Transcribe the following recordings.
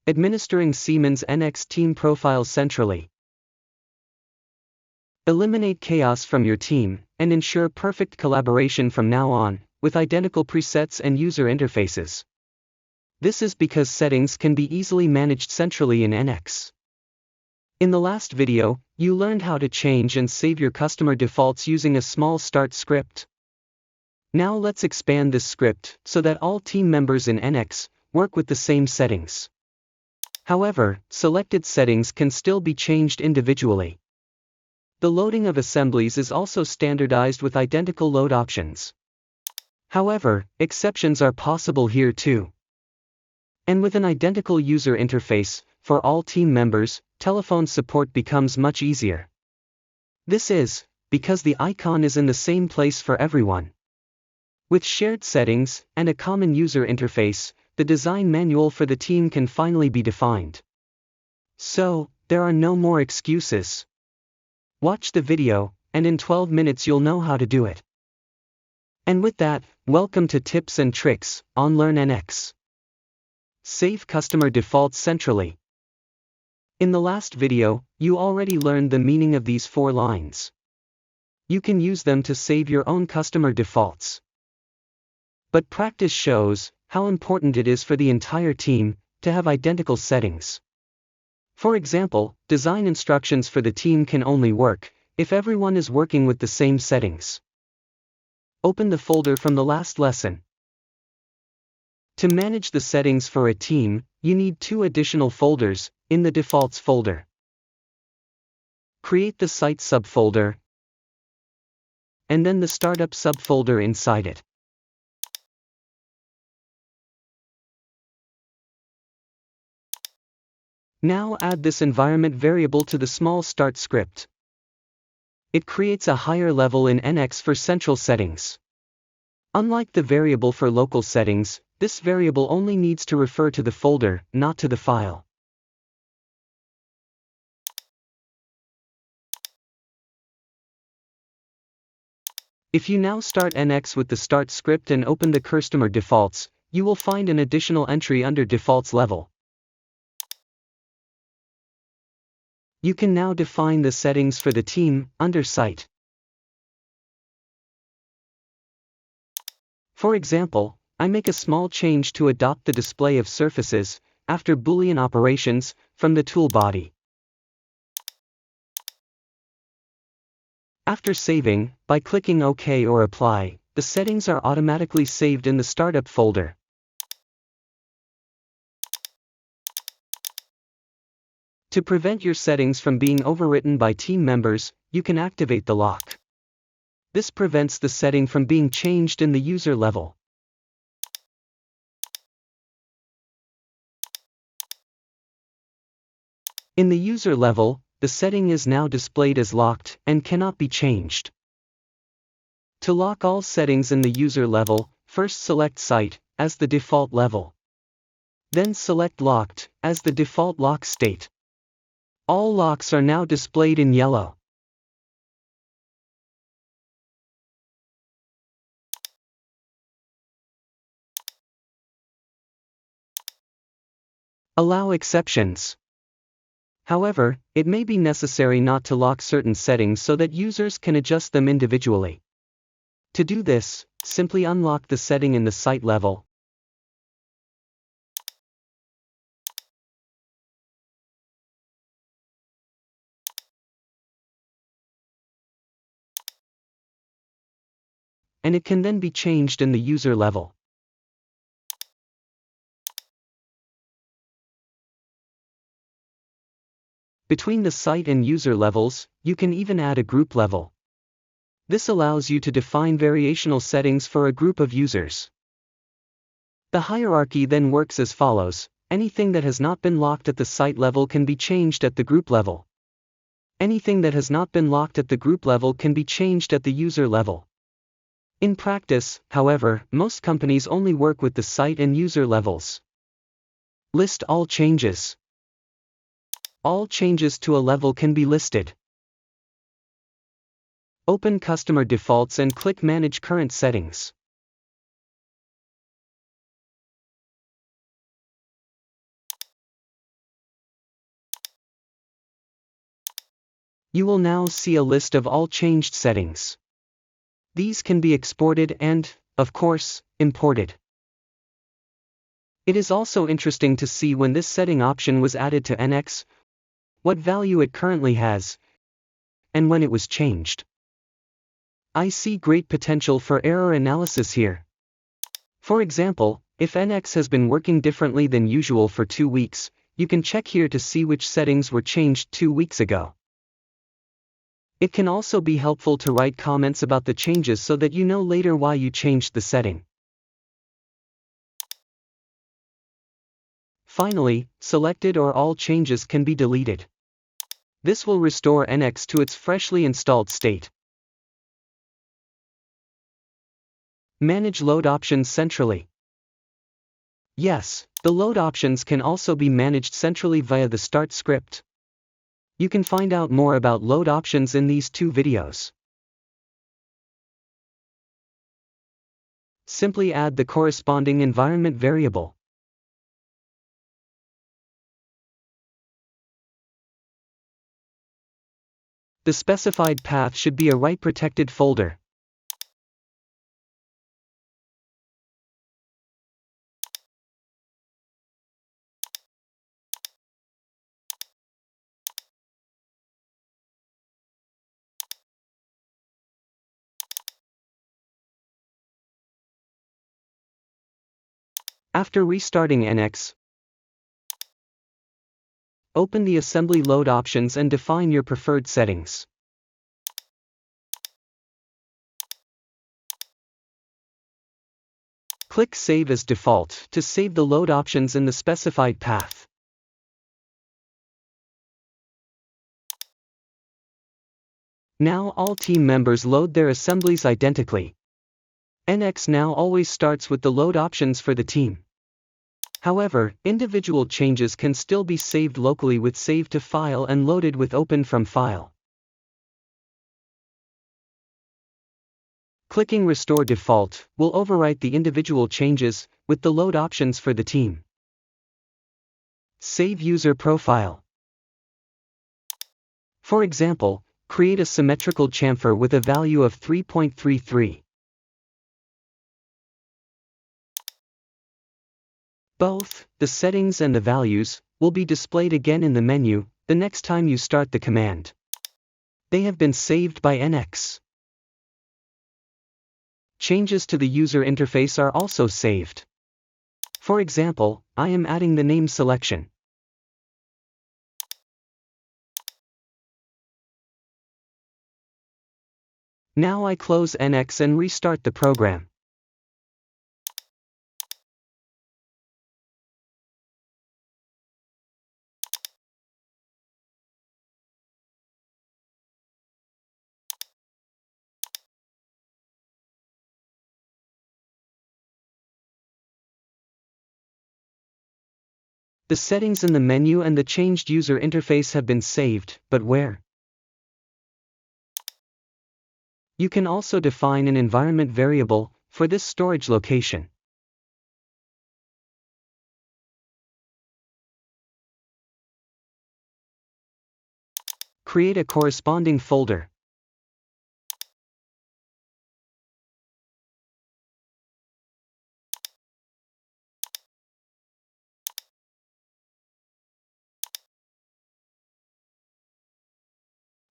Administering Siemens NX team profiles centrally. Eliminate chaos from your team, and ensure perfect collaboration from now on, with identical presets and user interfaces. This is because settings can be easily managed centrally in NX. In the last video, you learned how to change and save your customer defaults using a small start script. Now let's expand this script so that all team members in NX work with the same settings. However, selected settings can still be changed individually. The loading of assemblies is also standardized with identical load options. However, exceptions are possible here too. And with an identical user interface, for all team members, telephone support becomes much easier. This is because the icon is in the same place for everyone. With shared settings and a common user interface, the design manual for the team can finally be defined. So, there are no more excuses. Watch the video, and in 12 minutes you'll know how to do it. And with that, welcome to Tips and Tricks on Learn NX. Save customer defaults centrally. In the last video, you already learned the meaning of these 4 lines. You can use them to save your own customer defaults. But practice shows how important it is for the entire team to have identical settings. For example, design instructions for the team can only work if everyone is working with the same settings. Open the folder from the last lesson. To manage the settings for a team, you need 2 additional folders in the defaults folder. Create the site subfolder and then the startup subfolder inside it. Now add this environment variable to the small start script. It creates a higher level in NX for central settings. Unlike the variable for local settings, this variable only needs to refer to the folder, not to the file. If you now start NX with the start script and open the customer defaults, you will find an additional entry under defaults level. You can now define the settings for the team under Site. For example, I make a small change to adopt the display of surfaces after Boolean operations from the tool body. After saving, by clicking OK or Apply, the settings are automatically saved in the startup folder. To prevent your settings from being overwritten by team members, you can activate the lock. This prevents the setting from being changed in the user level. In the user level, the setting is now displayed as locked and cannot be changed. To lock all settings in the user level, first select Site as the default level. Then select Locked as the default lock state. All locks are now displayed in yellow. Allow exceptions. However, it may be necessary not to lock certain settings so that users can adjust them individually. To do this, simply unlock the setting in the site level. And it can then be changed in the user level. Between the site and user levels, you can even add a group level. This allows you to define variational settings for a group of users. The hierarchy then works as follows: anything that has not been locked at the site level can be changed at the group level. Anything that has not been locked at the group level can be changed at the user level. In practice, however, most companies only work with the site and user levels. List all changes. All changes to a level can be listed. Open Customer Defaults and click Manage Current Settings. You will now see a list of all changed settings. These can be exported and, of course, imported. It is also interesting to see when this setting option was added to NX, what value it currently has, and when it was changed. I see great potential for error analysis here. For example, if NX has been working differently than usual for 2 weeks, you can check here to see which settings were changed 2 weeks ago. It can also be helpful to write comments about the changes so that you know later why you changed the setting. Finally, selected or all changes can be deleted. This will restore NX to its freshly installed state. Manage load options centrally. Yes, the load options can also be managed centrally via the Start script. You can find out more about load options in these 2 videos. Simply add the corresponding environment variable. The specified path should be a write-protected folder. After restarting NX, open the assembly load options and define your preferred settings. Click Save as Default to save the load options in the specified path. Now all team members load their assemblies identically. NX now always starts with the load options for the team. However, individual changes can still be saved locally with Save to File and loaded with Open from File. Clicking Restore Default will overwrite the individual changes with the load options for the team. Save user profile. For example, create a symmetrical chamfer with a value of 3.33. Both the settings and the values will be displayed again in the menu the next time you start the command. They have been saved by NX. Changes to the user interface are also saved. For example, I am adding the name selection. Now I close NX and restart the program. The settings in the menu and the changed user interface have been saved, but where? You can also define an environment variable for this storage location. Create a corresponding folder.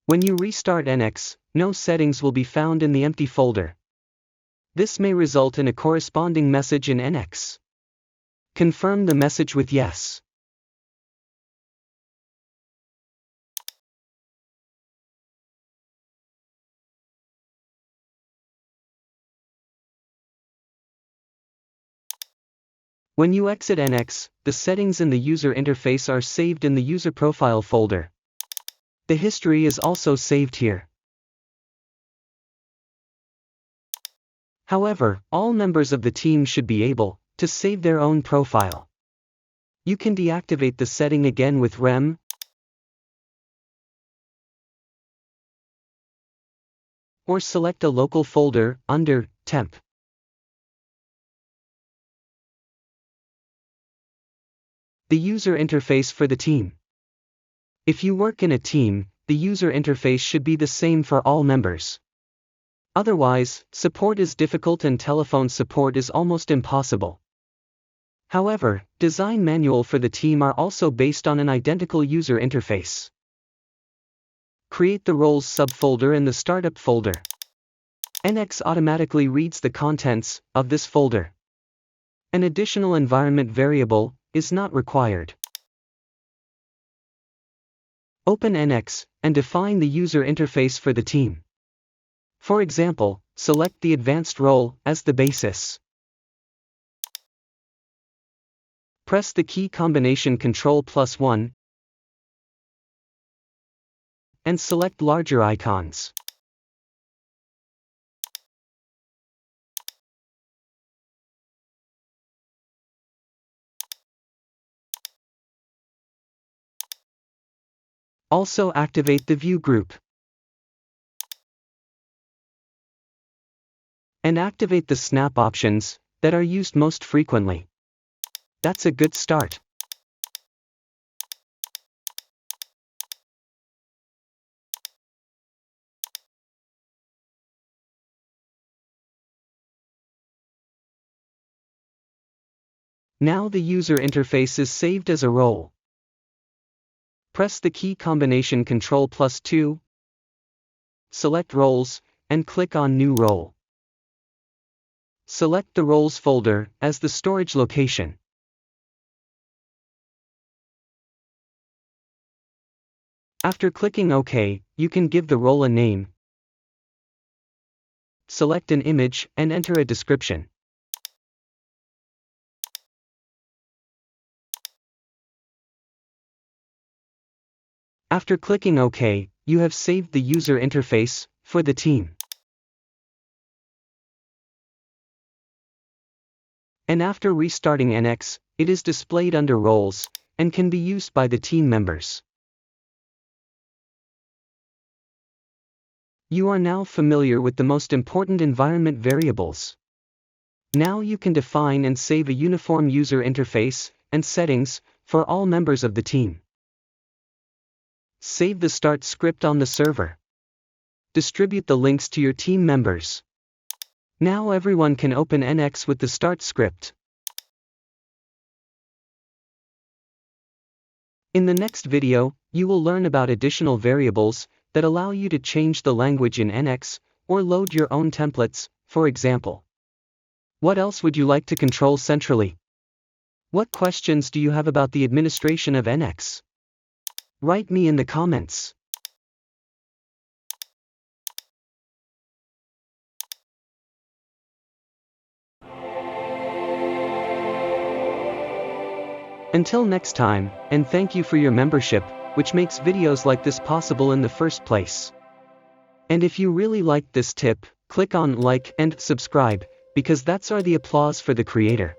When you restart NX, no settings will be found in the empty folder. This may result in a corresponding message in NX. Confirm the message with Yes. When you exit NX, the settings in the user interface are saved in the user profile folder. The history is also saved here. However, all members of the team should be able to save their own profile. You can deactivate the setting again with rem or select a local folder under temp. The user interface for the team. If you work in a team, the user interface should be the same for all members. Otherwise, support is difficult and telephone support is almost impossible. However, design manual for the team are also based on an identical user interface. Create the roles subfolder in the startup folder. NX automatically reads the contents of this folder. An additional environment variable is not required. Open NX and define the user interface for the team. For example, select the advanced role as the basis. Press the key combination Ctrl+1 and select larger icons. Also activate the view group. And activate the snap options that are used most frequently. That's a good start. Now the user interface is saved as a role. Press the key combination Ctrl+2, select Roles, and click on New Role. Select the Roles folder as the storage location. After clicking OK, you can give the role a name. Select an image and enter a description. After clicking OK, you have saved the user interface for the team. And after restarting NX, it is displayed under Roles and can be used by the team members. You are now familiar with the most important environment variables. Now you can define and save a uniform user interface and settings for all members of the team. Save the start script on the server. Distribute the links to your team members. Now everyone can open NX with the start script. In the next video, you will learn about additional variables that allow you to change the language in NX or load your own templates, for example. What else would you like to control centrally? What questions do you have about the administration of NX? Write me in the comments. Until next time, and thank you for your membership, which makes videos like this possible in the first place. And if you really liked this tip, click on like and subscribe, because that's the applause for the creator.